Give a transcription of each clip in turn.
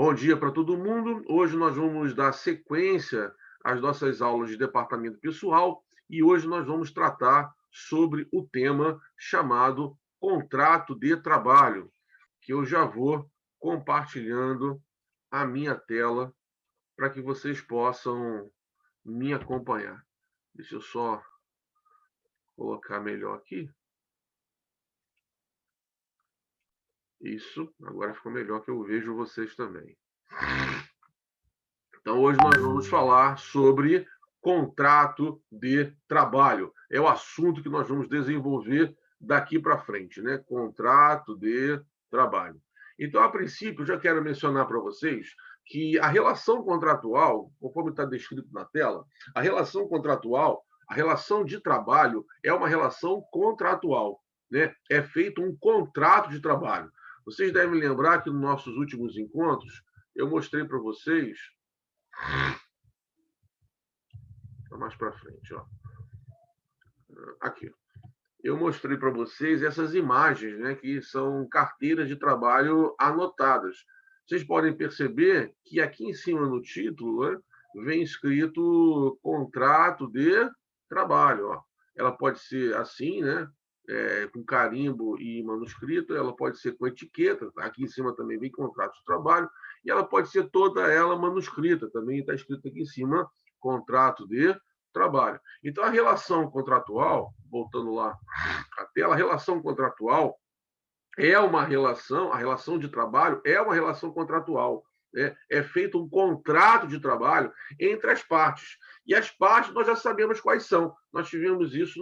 Bom dia para todo mundo. Hoje nós vamos dar sequência às nossas aulas de departamento pessoal e hoje nós vamos tratar sobre o tema chamado contrato de trabalho, que eu já vou compartilhando a minha tela para que vocês possam me acompanhar. Deixa eu só colocar melhor aqui. Isso, agora ficou melhor que eu vejo vocês também. Então, hoje nós vamos falar sobre contrato de trabalho. É o assunto que nós vamos desenvolver daqui para frente, né? Contrato de trabalho. Então, a princípio, eu já quero mencionar para vocês que a relação contratual, conforme está descrito na tela, a relação contratual, a relação de trabalho é uma relação contratual, né? É feito um contrato de trabalho. Vocês devem lembrar que nos nossos últimos encontros eu mostrei para vocês mais para frente, ó. Aqui. Eu mostrei para vocês essas imagens, né, que são carteiras de trabalho anotadas. Vocês podem perceber que aqui em cima no título, né, vem escrito contrato de trabalho. Ó. Ela pode ser assim, né, com carimbo e manuscrito, ela pode ser com etiqueta, aqui em cima também vem contrato de trabalho, e ela pode ser toda ela manuscrita, também está escrito aqui em cima contrato de trabalho. Então, a relação contratual, voltando lá à tela, a relação contratual é uma relação, a relação de trabalho é uma relação contratual. Né? É feito um contrato de trabalho entre as partes. E as partes nós já sabemos quais são. Nós tivemos isso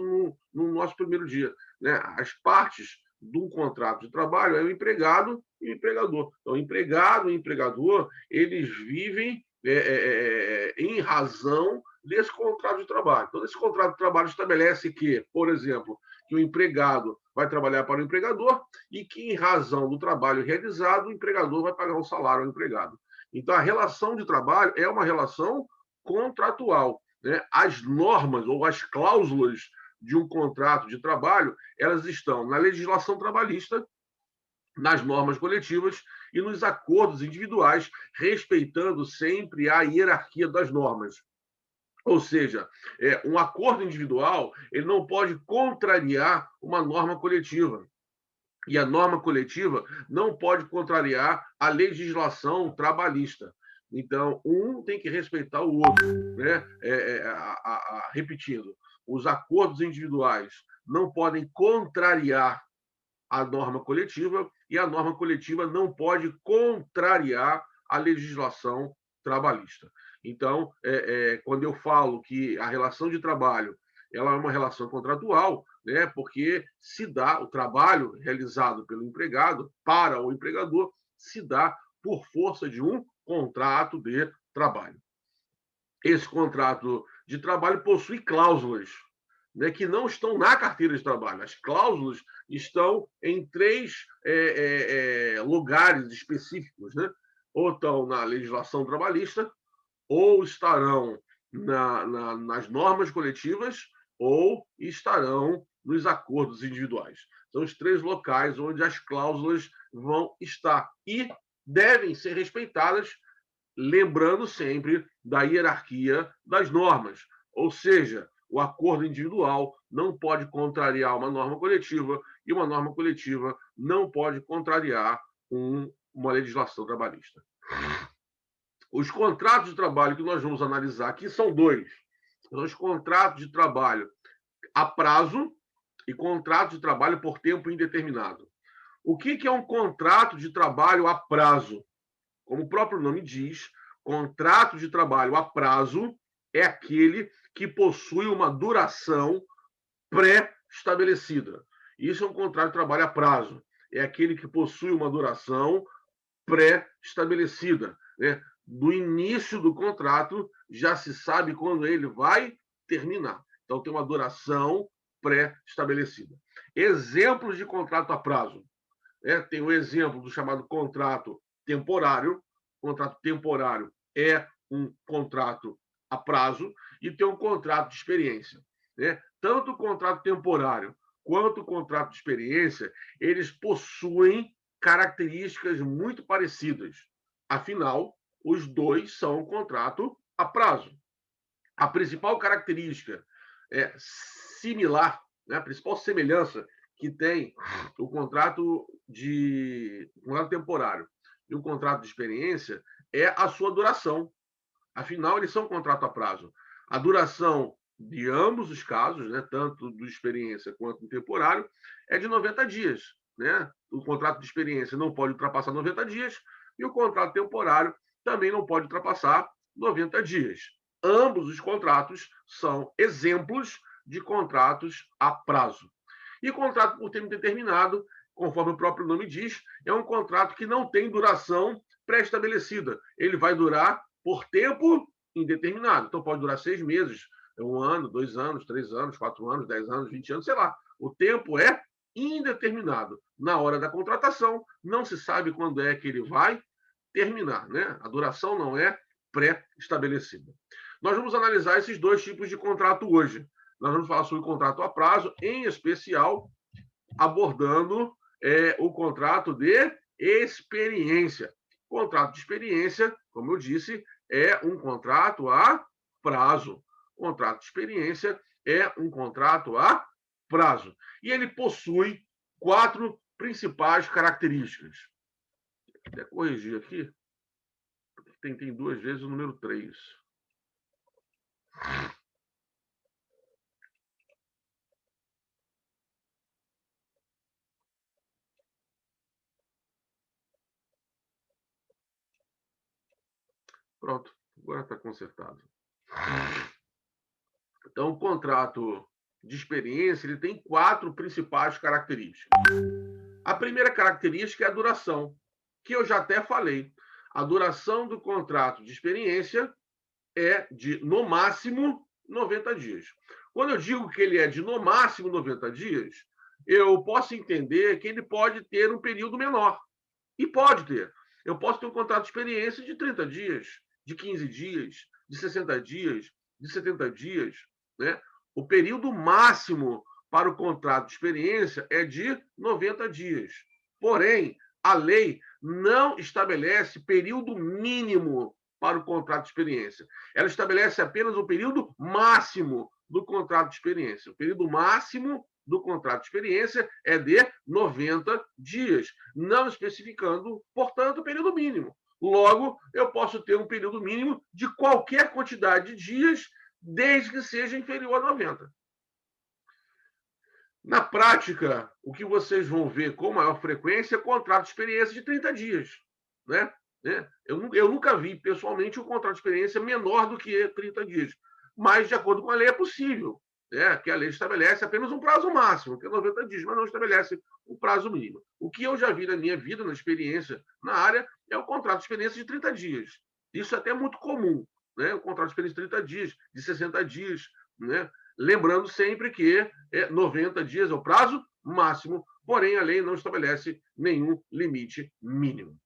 no nosso primeiro dia. Né? As partes de um contrato de trabalho é o empregado e o empregador. Então, o empregado e o empregador, eles vivem em razão desse contrato de trabalho. Então, esse contrato de trabalho estabelece que, por exemplo, que o empregado vai trabalhar para o empregador e que, em razão do trabalho realizado, o empregador vai pagar um salário ao empregado. Então, a relação de trabalho é uma relação contratual. Né? As normas ou as cláusulas de um contrato de trabalho, elas estão na legislação trabalhista, nas normas coletivas e nos acordos individuais, respeitando sempre a hierarquia das normas. Ou seja, um acordo individual ele não pode contrariar uma norma coletiva. E a norma coletiva não pode contrariar a legislação trabalhista. Então, um tem que respeitar o outro. Né? Repetindo, os acordos individuais não podem contrariar a norma coletiva e a norma coletiva não pode contrariar a legislação trabalhista. Então, quando eu falo que a relação de trabalho ela é uma relação contratual, né, porque se dá o trabalho realizado pelo empregado para o empregador se dá por força de um contrato de trabalho. Esse contrato de trabalho possui cláusulas, né, que não estão na carteira de trabalho. As cláusulas estão em três lugares específicos, né? Ou estão na legislação trabalhista, ou estarão nas normas coletivas, ou estarão nos acordos individuais. São os três locais onde as cláusulas vão estar e devem ser respeitadas, lembrando sempre da hierarquia das normas. Ou seja, o acordo individual não pode contrariar uma norma coletiva e uma norma coletiva não pode contrariar uma legislação trabalhista. Os contratos de trabalho que nós vamos analisar aqui são dois. São os contratos de trabalho a prazo e contrato de trabalho por tempo indeterminado. O que é um contrato de trabalho a prazo? Como o próprio nome diz, contrato de trabalho a prazo é aquele que possui uma duração pré-estabelecida. Isso é um contrato de trabalho a prazo. É aquele que possui uma duração pré-estabelecida. Né? Do início do contrato, já se sabe quando ele vai terminar. Então, tem uma duração pré-estabelecida. Exemplos de contrato a prazo. Tem o exemplo do chamado contrato temporário. O contrato temporário é um contrato a prazo e tem um contrato de experiência. Né? Tanto o contrato temporário quanto o contrato de experiência, eles possuem características muito parecidas. Afinal, os dois são um contrato a prazo. A principal característica similar, né, a principal semelhança que tem o contrato temporário e o contrato de experiência é a sua duração. Afinal, eles são um contrato a prazo. A duração de ambos os casos, né, tanto do experiência quanto do temporário, é de 90 dias. Né? O contrato de experiência não pode ultrapassar 90 dias e o contrato temporário também não pode ultrapassar 90 dias. Ambos os contratos são exemplos de contratos a prazo. E contrato por tempo determinado, conforme o próprio nome diz, é um contrato que não tem duração pré-estabelecida. Ele vai durar por tempo indeterminado. Então, pode durar 6 meses, 1 ano, 2 anos, 3 anos, 4 anos, 10 anos, 20 anos, sei lá. O tempo é indeterminado. Na hora da contratação, não se sabe quando é que ele vai terminar. Né? A duração não é pré-estabelecida. Nós vamos analisar esses dois tipos de contrato hoje. Nós vamos falar sobre o contrato a prazo, em especial abordando o contrato de experiência. O contrato de experiência, como eu disse, é um contrato a prazo. O contrato de experiência é um contrato a prazo. E ele possui 4 principais características. Vou até corrigir aqui. Tem 2 vezes o número 3. Pronto, agora está consertado. Então, o contrato de experiência ele tem 4 principais características. A primeira característica é a duração, que eu já até falei. A duração do contrato de experiência é de, no máximo, 90 dias. Quando eu digo que ele é de, no máximo, 90 dias, eu posso entender que ele pode ter um período menor. E pode ter. Eu posso ter um contrato de experiência de 30 dias, de 15 dias, de 60 dias, de 70 dias. Né? O período máximo para o contrato de experiência é de 90 dias. Porém, a lei não estabelece período mínimo para o contrato de experiência. Ela estabelece apenas o período máximo do contrato de experiência. O período máximo do contrato de experiência é de 90 dias, não especificando, portanto, o período mínimo. Logo, eu posso ter um período mínimo de qualquer quantidade de dias, desde que seja inferior a 90. Na prática, o que vocês vão ver com maior frequência é contrato de experiência de 30 dias. Né? Eu nunca vi, pessoalmente, um contrato de experiência menor do que 30 dias. Mas, de acordo com a lei, é possível. Que a lei estabelece apenas um prazo máximo, que é 90 dias, mas não estabelece um prazo mínimo. O que eu já vi na minha vida, na experiência na área, é o contrato de experiência de 30 dias. Isso é até muito comum. Né? O contrato de experiência de 30 dias, de 60 dias. Né? Lembrando sempre que 90 dias é o prazo máximo, porém a lei não estabelece nenhum limite mínimo.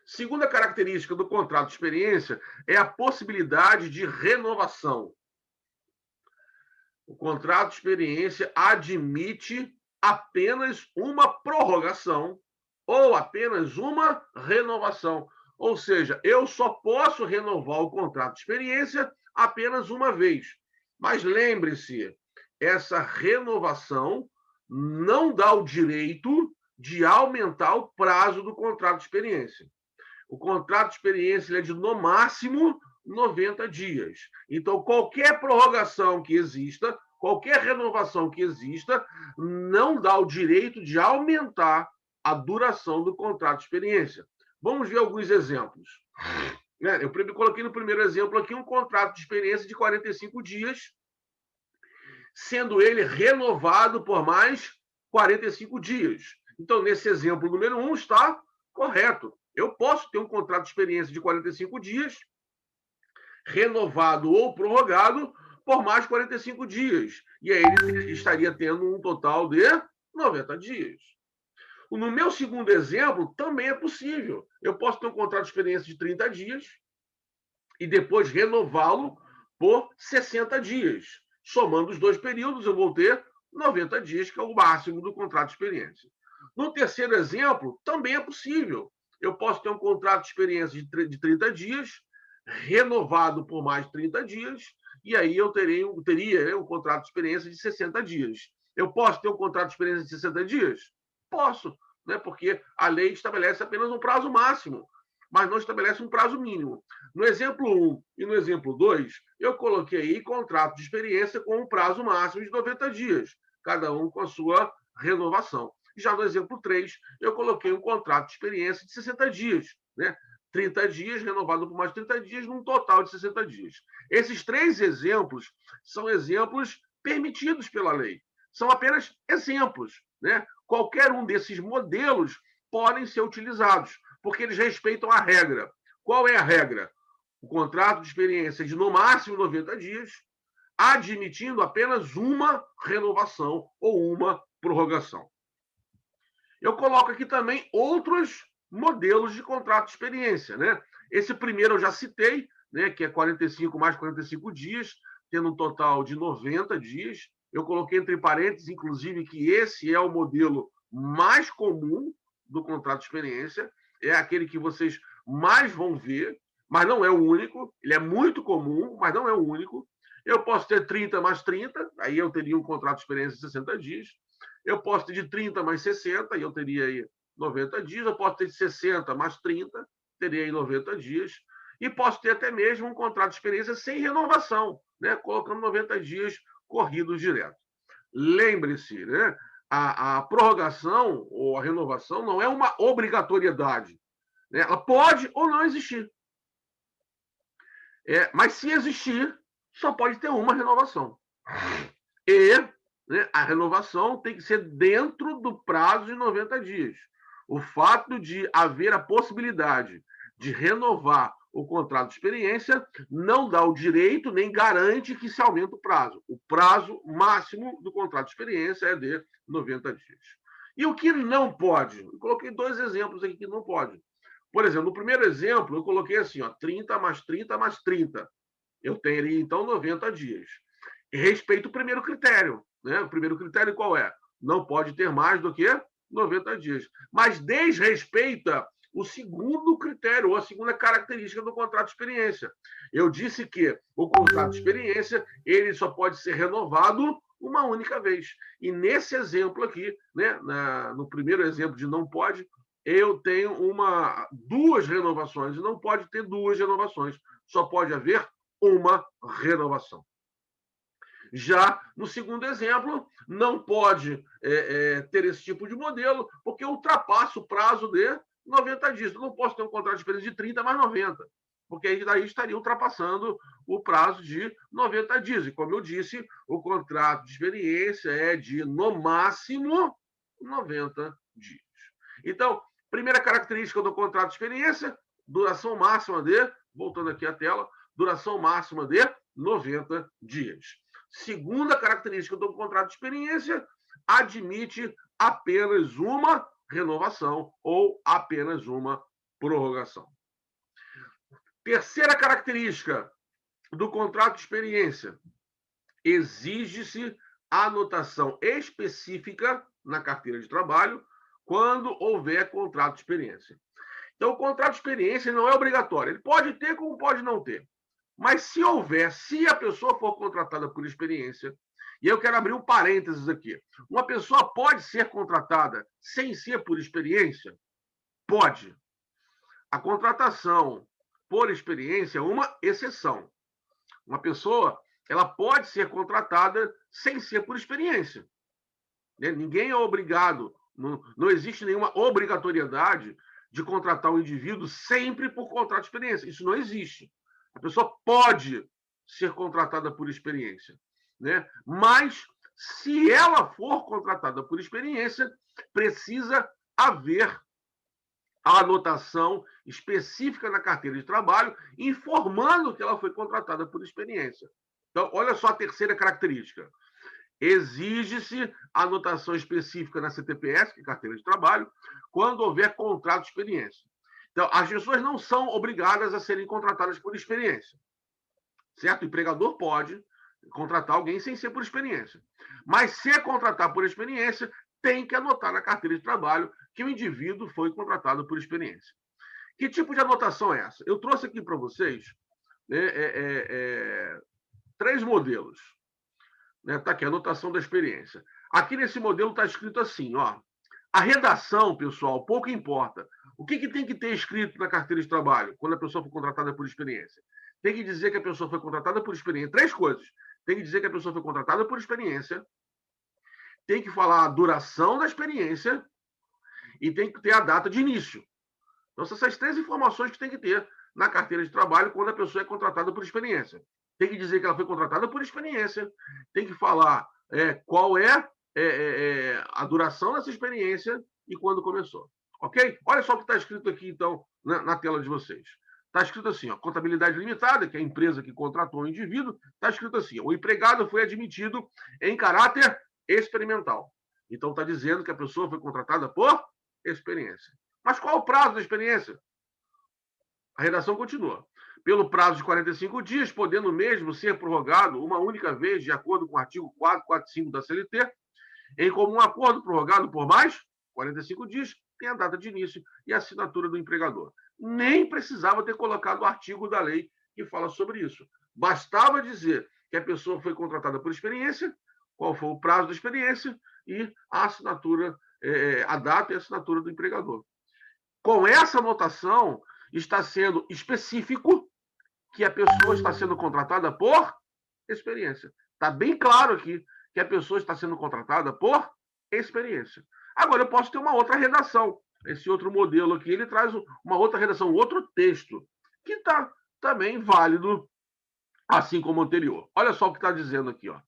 Segunda característica do contrato de experiência é a possibilidade de renovação. O contrato de experiência admite apenas uma prorrogação ou apenas uma renovação. Ou seja, eu só posso renovar o contrato de experiência apenas uma vez. Mas lembre-se, essa renovação não dá o direito de aumentar o prazo do contrato de experiência. O contrato de experiência é de, no máximo, 90 dias. Então, qualquer prorrogação que exista, qualquer renovação que exista, não dá o direito de aumentar a duração do contrato de experiência. Vamos ver alguns exemplos. Eu coloquei no primeiro exemplo aqui um contrato de experiência de 45 dias, sendo ele renovado por mais 45 dias. Então, nesse exemplo número 1, está correto. Eu posso ter um contrato de experiência de 45 dias, renovado ou prorrogado por mais 45 dias. E aí ele estaria tendo um total de 90 dias. No meu segundo exemplo, também é possível. Eu posso ter um contrato de experiência de 30 dias e depois renová-lo por 60 dias. Somando os dois períodos, eu vou ter 90 dias, que é o máximo do contrato de experiência. No terceiro exemplo, também é possível. Eu posso ter um contrato de experiência de 30 dias, renovado por mais 30 dias, e aí eu teria um contrato de experiência de 60 dias. Eu posso ter um contrato de experiência de 60 dias? Posso, né? Porque a lei estabelece apenas um prazo máximo, mas não estabelece um prazo mínimo. No exemplo 1 e no exemplo 2, eu coloquei aí contrato de experiência com um prazo máximo de 90 dias, cada um com a sua renovação. Já no exemplo 3, eu coloquei um contrato de experiência de 60 dias, né? 30 dias, renovado por mais 30 dias, num total de 60 dias. Esses 3 exemplos são exemplos permitidos pela lei. São apenas exemplos, né? Qualquer um desses modelos podem ser utilizados, porque eles respeitam a regra. Qual é a regra? O contrato de experiência de no máximo 90 dias, admitindo apenas uma renovação ou uma prorrogação. Eu coloco aqui também outros modelos de contrato de experiência, né? Esse primeiro eu já citei, né, que é 45 mais 45 dias, tendo um total de 90 dias. Eu coloquei entre parênteses, inclusive, que esse é o modelo mais comum do contrato de experiência, é aquele que vocês mais vão ver, mas não é o único, ele é muito comum, mas não é o único. Eu posso ter 30 mais 30, aí eu teria um contrato de experiência de 60 dias. Eu posso ter de 30 mais 60, e eu teria aí 90 dias. Eu posso ter de 60 mais 30, teria aí 90 dias. E posso ter até mesmo um contrato de experiência sem renovação, né? Colocando 90 dias corridos direto. Lembre-se, né? A prorrogação ou a renovação não é uma obrigatoriedade, né? Ela pode ou não existir. Mas se existir, só pode ter uma renovação. E, né, a renovação tem que ser dentro do prazo de 90 dias. O fato de haver a possibilidade de renovar o contrato de experiência não dá o direito nem garante que se aumente o prazo. O prazo máximo do contrato de experiência é de 90 dias. E o que não pode? Eu coloquei 2 exemplos aqui que não pode. Por exemplo, no primeiro exemplo, eu coloquei assim, ó, 30 mais 30 mais 30. Eu teria, então, 90 dias. E respeito o primeiro critério. Né? O primeiro critério qual é? Não pode ter mais do que 90 dias. Mas desrespeita o segundo critério, ou a segunda característica do contrato de experiência. Eu disse que o contrato de experiência ele só pode ser renovado uma única vez. E nesse exemplo aqui, né, no primeiro exemplo de não pode, eu tenho duas renovações. Não pode ter duas renovações. Só pode haver uma renovação. Já no segundo exemplo, não pode ter esse tipo de modelo, porque ultrapassa o prazo de 90 dias. Eu não posso ter um contrato de experiência de 30 mais 90, porque aí daí estaria ultrapassando o prazo de 90 dias. E como eu disse, o contrato de experiência é de, no máximo, 90 dias. Então, primeira característica do contrato de experiência, duração máxima de, voltando aqui à tela, duração máxima de 90 dias. Segunda característica do contrato de experiência, admite apenas uma renovação ou apenas uma prorrogação. Terceira característica do contrato de experiência, exige-se anotação específica na carteira de trabalho quando houver contrato de experiência. Então, o contrato de experiência não é obrigatório. Ele pode ter como pode não ter. Mas se houver, se a pessoa for contratada por experiência, e eu quero abrir um parênteses aqui, uma pessoa pode ser contratada sem ser por experiência? Pode. A contratação por experiência é uma exceção. Uma pessoa, ela pode ser contratada sem ser por experiência. Ninguém é obrigado, não existe nenhuma obrigatoriedade de contratar um indivíduo sempre por contrato de experiência. Isso não existe. A pessoa pode ser contratada por experiência, né? Mas, se ela for contratada por experiência, precisa haver a anotação específica na carteira de trabalho, informando que ela foi contratada por experiência. Então, olha só a terceira característica. Exige-se anotação específica na CTPS, que é carteira de trabalho, quando houver contrato de experiência. Então, as pessoas não são obrigadas a serem contratadas por experiência. Certo? O empregador pode contratar alguém sem ser por experiência. Mas, se contratar por experiência, tem que anotar na carteira de trabalho que o indivíduo foi contratado por experiência. Que tipo de anotação é essa? Eu trouxe aqui para vocês, né, 3 modelos. Está aqui, a anotação da experiência. Aqui nesse modelo está escrito assim, ó. A redação, pessoal, pouco importa. O que tem que ter escrito na carteira de trabalho quando a pessoa for contratada por experiência? Tem que dizer que a pessoa foi contratada por experiência. 3 coisas. Tem que dizer que a pessoa foi contratada por experiência, tem que falar a duração da experiência e tem que ter a data de início. Então, são essas 3 informações que tem que ter na carteira de trabalho quando a pessoa é contratada por experiência. Tem que dizer que ela foi contratada por experiência, tem que falar qual é a duração dessa experiência e quando começou. Ok? Olha só o que está escrito aqui, então, na tela de vocês. Está escrito assim, ó, contabilidade limitada, que é a empresa que contratou o indivíduo, está escrito assim, o empregado foi admitido em caráter experimental. Então, está dizendo que a pessoa foi contratada por experiência. Mas qual o prazo da experiência? A redação continua. Pelo prazo de 45 dias, podendo mesmo ser prorrogado uma única vez, de acordo com o artigo 445 da CLT, em comum acordo prorrogado por mais 45 dias, tem a data de início e a assinatura do empregador. Nem precisava ter colocado o artigo da lei que fala sobre isso. Bastava dizer que a pessoa foi contratada por experiência, qual foi o prazo da experiência e a assinatura, a data e a assinatura do empregador. Com essa anotação, está sendo específico que a pessoa está sendo contratada por experiência. Está bem claro aqui que a pessoa está sendo contratada por experiência. Agora, eu posso ter uma outra redação. Esse outro modelo aqui, ele traz uma outra redação, outro texto, que está também válido, assim como o anterior. Olha só o que está dizendo aqui. Ó.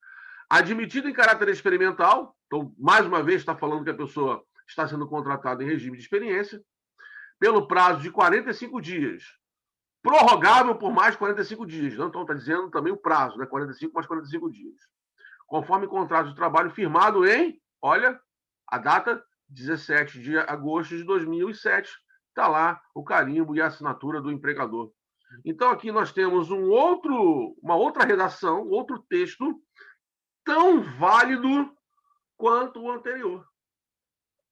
Admitido em caráter experimental, então, mais uma vez, está falando que a pessoa está sendo contratada em regime de experiência, pelo prazo de 45 dias, prorrogável por mais 45 dias. Então, está dizendo também o prazo, né? 45 mais 45 dias. Conforme contrato de trabalho firmado em, olha, a data, 17 de agosto de 2007, está lá o carimbo e a assinatura do empregador. Então, aqui nós temos uma outra redação, outro texto, tão válido quanto o anterior.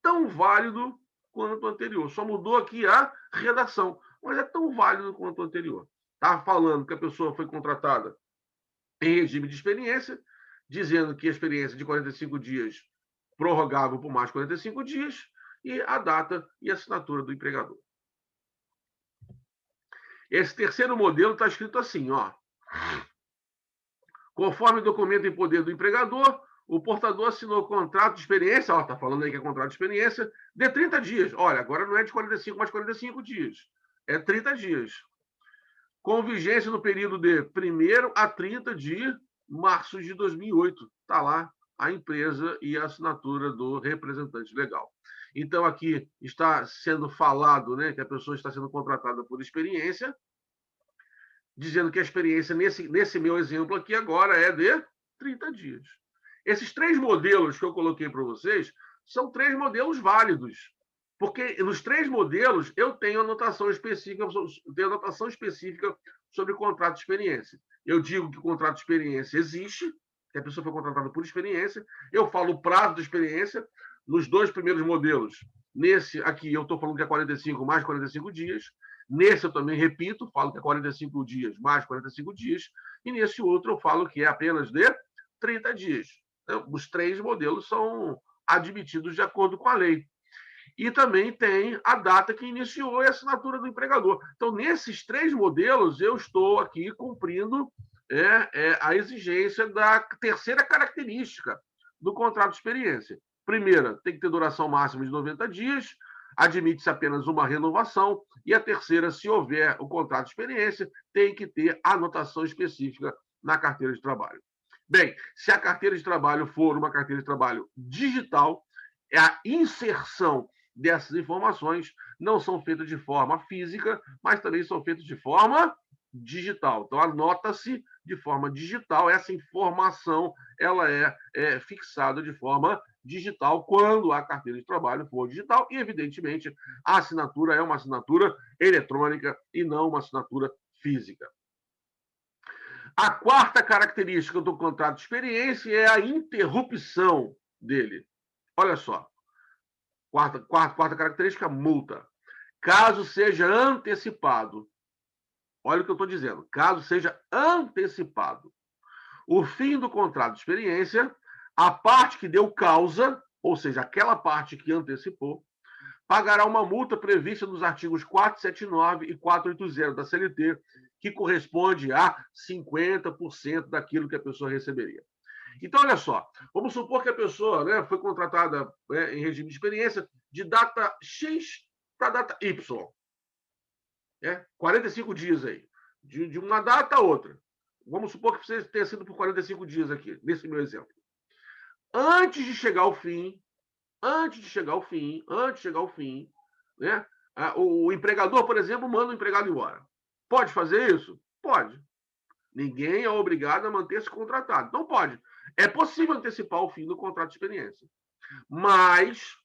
Tão válido quanto o anterior. Só mudou aqui a redação, mas é tão válido quanto o anterior. Estava falando que a pessoa foi contratada em regime de experiência, dizendo que a experiência de 45 dias prorrogável por mais 45 dias e a data e a assinatura do empregador. Esse terceiro modelo está escrito assim, ó. Conforme o documento em poder do empregador, o portador assinou contrato de experiência, está falando aí que é contrato de experiência, de 30 dias. Olha, agora não é de 45 mais 45 dias, é 30 dias. Com vigência no período de 1º a 30 de março de 2008. Está lá a empresa e a assinatura do representante legal. Então, aqui está sendo falado, né, que a pessoa está sendo contratada por experiência, dizendo que a experiência, nesse meu exemplo aqui agora, é de 30 dias. Esses 3 modelos que eu coloquei para vocês são 3 modelos válidos, porque nos 3 modelos eu tenho anotação específica sobre contrato de experiência. Eu digo que o contrato de experiência existe, que a pessoa foi contratada por experiência, eu falo o prazo da experiência, nos 2 primeiros modelos. Nesse aqui eu estou falando que é 45 mais 45 dias, nesse eu também repito, falo que é 45 dias mais 45 dias, e nesse outro eu falo que é apenas de 30 dias. Os 3 modelos são admitidos de acordo com a lei. E também tem a data que iniciou e a assinatura do empregador. Então, nesses 3 modelos, eu estou aqui cumprindo a exigência da terceira característica do contrato de experiência. Primeira, tem que ter duração máxima de 90 dias, admite-se apenas uma renovação, e a terceira, se houver o contrato de experiência, tem que ter anotação específica na carteira de trabalho. Bem, se a carteira de trabalho for uma carteira de trabalho digital, a inserção dessas informações não são feitas de forma física, mas também são feitas de forma digital. Então, anota-se de forma digital, essa informação ela é fixada de forma digital quando a carteira de trabalho for digital e, evidentemente, a assinatura é uma assinatura eletrônica e não uma assinatura física. A quarta característica do contrato de experiência é a interrupção dele. Olha só. Quarta característica, multa. caso seja antecipado, olha o que eu estou dizendo, caso seja antecipado o fim do contrato de experiência, a parte que deu causa, ou seja, aquela parte que antecipou, pagará uma multa prevista nos artigos 479 e 480 da CLT, que corresponde a 50% daquilo que a pessoa receberia. Então, olha só, vamos supor que a pessoa, né, foi contratada, né, em regime de experiência de data X para data Y. 45 dias aí, de uma data a outra. Vamos supor que você tenha sido por 45 dias aqui, nesse meu exemplo. Antes de chegar ao fim, né, o empregador, por exemplo, manda o empregado embora. Pode fazer isso? Pode. Ninguém é obrigado a manter-se contratado. Não pode. É possível antecipar o fim do contrato de experiência. Mas,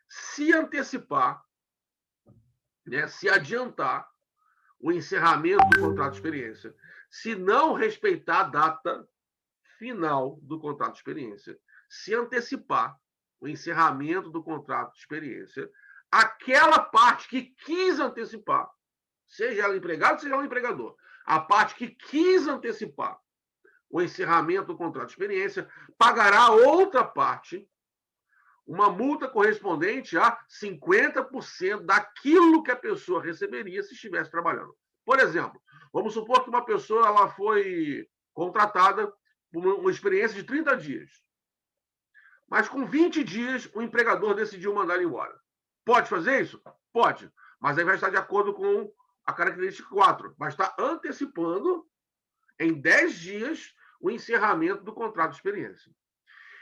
se antecipar, né, se adiantar o encerramento do contrato de experiência, se não respeitar a data final do contrato de experiência, se antecipar o encerramento do contrato de experiência, aquela parte que quis antecipar, seja ela empregado, seja ela empregador, a parte que quis antecipar o encerramento do contrato de experiência, pagará a outra parte uma multa correspondente a 50% daquilo que a pessoa receberia se estivesse trabalhando. Por exemplo, vamos supor que uma pessoa ela foi contratada por uma experiência de 30 dias. Mas com 20 dias, o empregador decidiu mandar embora. Pode fazer isso? Pode. Mas aí vai estar de acordo com a característica 4. Vai estar antecipando em 10 dias o encerramento do contrato de experiência.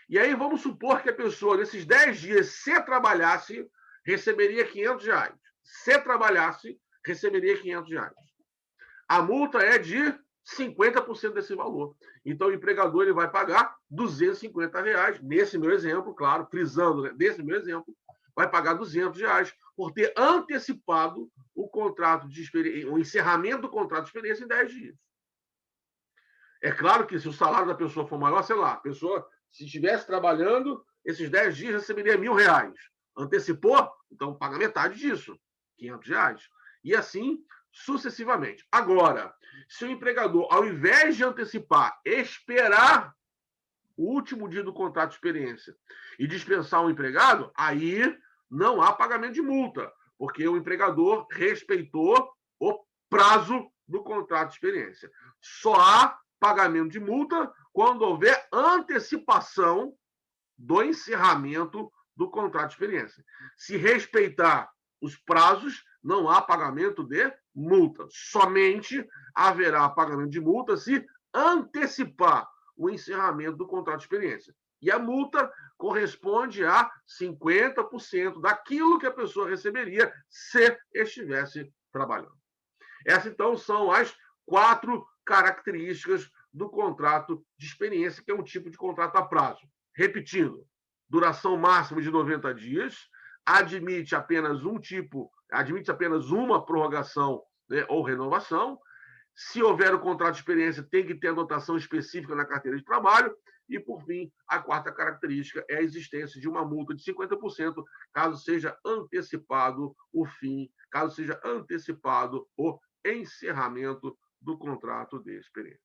E aí vamos supor que a pessoa, nesses 10 dias, se trabalhasse, receberia R$500. Se trabalhasse, receberia R$500. A multa é de 50% desse valor. Então, o empregador ele vai pagar R$250. Nesse meu exemplo, claro, frisando, né? Nesse meu exemplo, vai pagar R$200 por ter antecipado o contrato de experiência, o encerramento do contrato de experiência em 10 dias. É claro que se o salário da pessoa for maior, sei lá, a pessoa, se estivesse trabalhando, esses 10 dias receberia R$1.000. Antecipou? Então paga metade disso, R$500. E assim sucessivamente. Agora, se o empregador, ao invés de antecipar, esperar o último dia do contrato de experiência e dispensar o empregado, aí não há pagamento de multa, porque o empregador respeitou o prazo do contrato de experiência. Só há pagamento de multa quando houver antecipação do encerramento do contrato de experiência. Se respeitar os prazos, não há pagamento de multa. Somente haverá pagamento de multa se antecipar o encerramento do contrato de experiência. E a multa corresponde a 50% daquilo que a pessoa receberia se estivesse trabalhando. Essas, então, são as 4 características do contrato de experiência, que é um tipo de contrato a prazo. Repetindo, duração máxima de 90 dias, admite apenas uma prorrogação, né, ou renovação. Se houver o contrato de experiência, tem que ter anotação específica na carteira de trabalho. E, por fim, a 4ª característica é a existência de uma multa de 50%, caso seja antecipado o fim, caso seja antecipado o encerramento do contrato de experiência.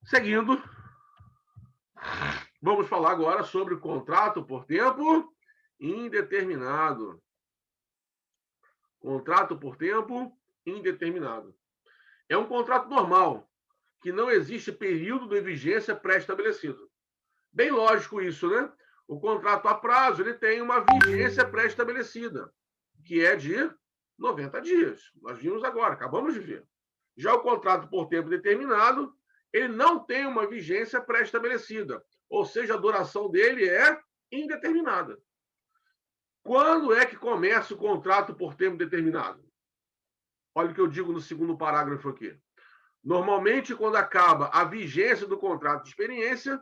Seguindo, vamos falar agora sobre o contrato por tempo indeterminado. Contrato por tempo indeterminado. É um contrato normal, que não existe período de vigência pré-estabelecido. Bem lógico isso, né? O contrato a prazo ele tem uma vigência pré-estabelecida, que é de 90 dias. Nós vimos agora, acabamos de ver. Já o contrato por tempo determinado, ele não tem uma vigência pré-estabelecida, ou seja, a duração dele é indeterminada. Quando é que começa o contrato por tempo determinado? Olha o que eu digo no segundo parágrafo aqui. Normalmente, quando acaba a vigência do contrato de experiência,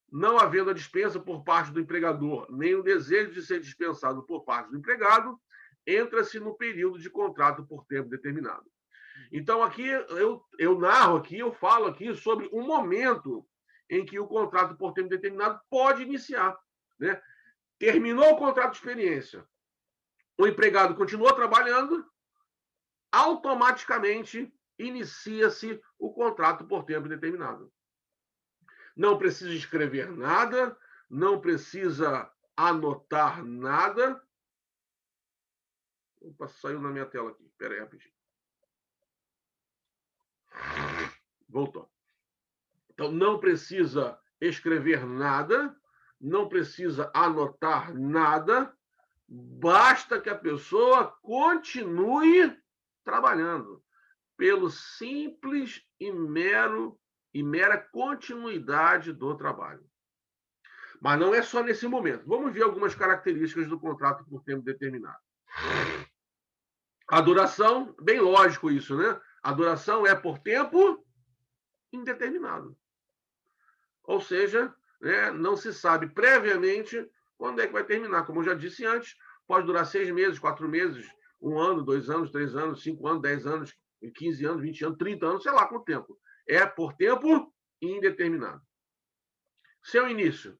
não havendo a dispensa por parte do empregador, nem o desejo de ser dispensado por parte do empregado, entra-se no período de contrato por tempo determinado. Então, aqui eu narro aqui, eu falo aqui sobre um momento em que o contrato por tempo determinado pode iniciar, né? Terminou o contrato de experiência, o empregado continuou trabalhando, automaticamente inicia-se o contrato por tempo indeterminado. Não precisa escrever nada, não precisa anotar nada. Opa, saiu na minha tela aqui. Espera aí, rapidinho. Voltou. Então, não precisa escrever nada, não precisa anotar nada, basta que a pessoa continue trabalhando pelo simples e mera continuidade do trabalho. Mas não é só nesse momento. Vamos ver algumas características do contrato por tempo determinado. A duração, bem lógico isso, né? A duração é por tempo indeterminado. Ou seja, né, não se sabe previamente quando é que vai terminar. Como eu já disse antes, pode durar 6 meses, 4 meses, 1 ano, 2 anos, 3 anos, 5 anos, 10 anos, 15 anos, 20 anos, 30 anos, sei lá quanto tempo. É por tempo indeterminado. Seu início.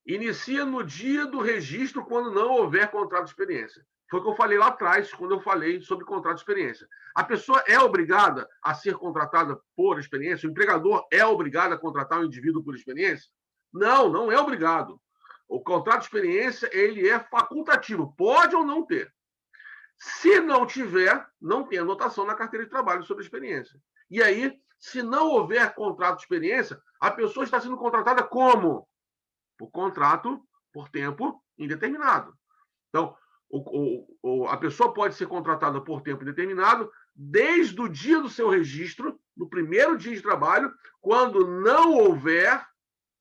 Inicia no dia do registro quando não houver contrato de experiência. Foi o que eu falei lá atrás, quando eu falei sobre contrato de experiência. A pessoa é obrigada a ser contratada por experiência? O empregador é obrigado a contratar um indivíduo por experiência? Não, não é obrigado. O contrato de experiência, ele é facultativo, pode ou não ter. Se não tiver, não tem anotação na carteira de trabalho sobre experiência. E aí, se não houver contrato de experiência, a pessoa está sendo contratada como? Por contrato por tempo indeterminado. Então, a pessoa pode ser contratada por tempo indeterminado desde o dia do seu registro, no primeiro dia de trabalho, quando não houver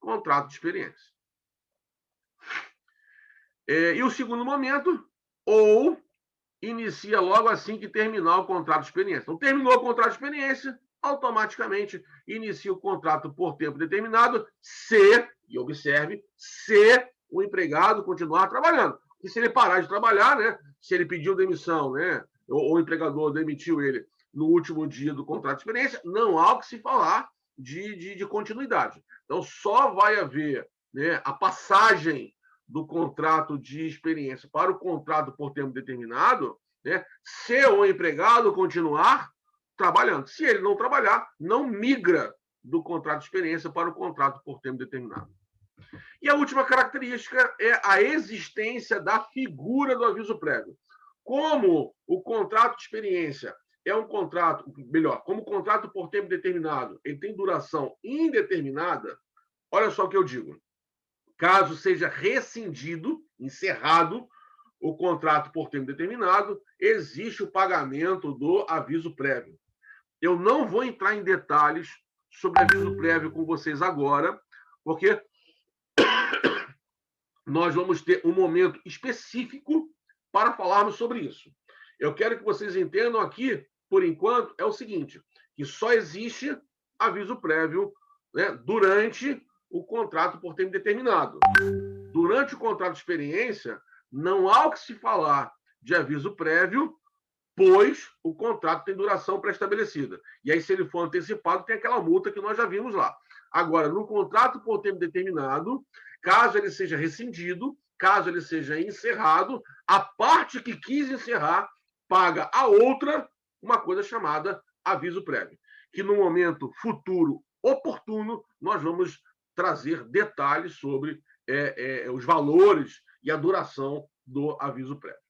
contrato de experiência. E o segundo momento, ou inicia logo assim que terminar o contrato de experiência. Então, terminou o contrato de experiência, automaticamente inicia o contrato por tempo determinado, se, e observe, se o empregado continuar trabalhando. E se ele parar de trabalhar, né, se ele pediu demissão, né, ou o empregador demitiu ele no último dia do contrato de experiência, não há o que se falar de continuidade. Então, só vai haver, né, a passagem do contrato de experiência para o contrato por tempo determinado, né, se o empregado continuar trabalhando. Se ele não trabalhar, não migra do contrato de experiência para o contrato por tempo determinado. E a última característica é a existência da figura do aviso prévio. Como o contrato de experiência é um contrato, melhor, como o contrato por tempo determinado, ele tem duração indeterminada, olha só o que eu digo. Caso seja rescindido, encerrado, o contrato por tempo determinado, existe o pagamento do aviso prévio. Eu não vou entrar em detalhes sobre aviso prévio com vocês agora, porque nós vamos ter um momento específico para falarmos sobre isso. Eu quero que vocês entendam aqui, por enquanto, é o seguinte, que só existe aviso prévio, né, durante o contrato por tempo determinado. Durante o contrato de experiência, não há o que se falar de aviso prévio, pois o contrato tem duração pré-estabelecida. E aí, se ele for antecipado, tem aquela multa que nós já vimos lá. Agora, no contrato por tempo determinado, caso ele seja rescindido, caso ele seja encerrado, a parte que quis encerrar paga a outra uma coisa chamada aviso prévio, que no momento futuro oportuno nós vamos trazer detalhes sobre os valores e a duração do aviso prévio.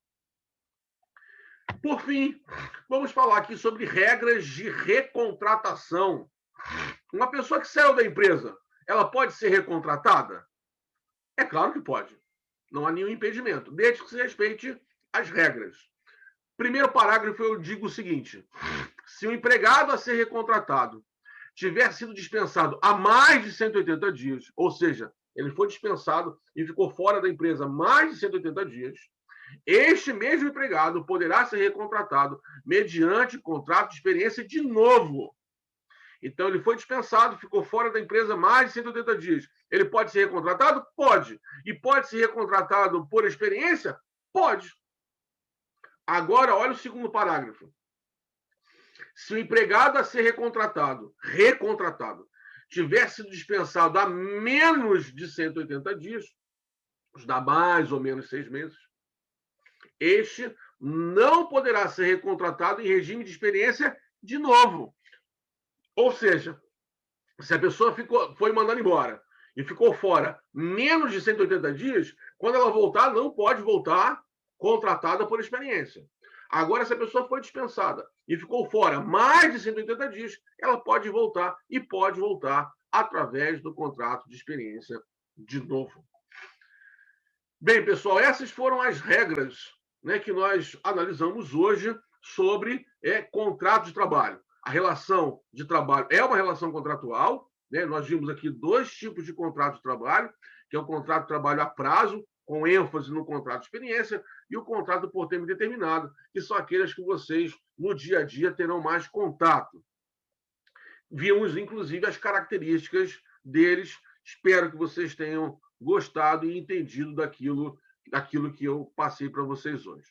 Por fim, vamos falar aqui sobre regras de recontratação. Uma pessoa que saiu da empresa, ela pode ser recontratada? É claro que pode. Não há nenhum impedimento, desde que se respeite as regras. Primeiro parágrafo, eu digo o seguinte: se o empregado a ser recontratado tiver sido dispensado há mais de 180 dias, ou seja, ele foi dispensado e ficou fora da empresa mais de 180 dias, este mesmo empregado poderá ser recontratado mediante contrato de experiência de novo. Então, ele foi dispensado, ficou fora da empresa mais de 180 dias. Ele pode ser recontratado? Pode. E pode ser recontratado por experiência? Pode. Agora, olha o segundo parágrafo. Se o empregado a ser recontratado, tiver sido dispensado há menos de 180 dias, dá mais ou menos 6 meses, este não poderá ser recontratado em regime de experiência de novo. Ou seja, se a pessoa foi mandada embora e ficou fora menos de 180 dias, quando ela voltar, não pode voltar contratada por experiência. Agora, se a pessoa foi dispensada e ficou fora mais de 180 dias, ela pode voltar e pode voltar através do contrato de experiência de novo. Bem, pessoal, essas foram as regras, né, que nós analisamos hoje sobre contrato de trabalho. A relação de trabalho é uma relação contratual, né? Nós vimos aqui 2 tipos de contrato de trabalho, que é o contrato de trabalho a prazo, com ênfase no contrato de experiência, e o contrato por tempo determinado, que são aqueles que vocês, no dia a dia, terão mais contato. Vimos, inclusive, as características deles. Espero que vocês tenham gostado e entendido daquilo que eu passei para vocês hoje.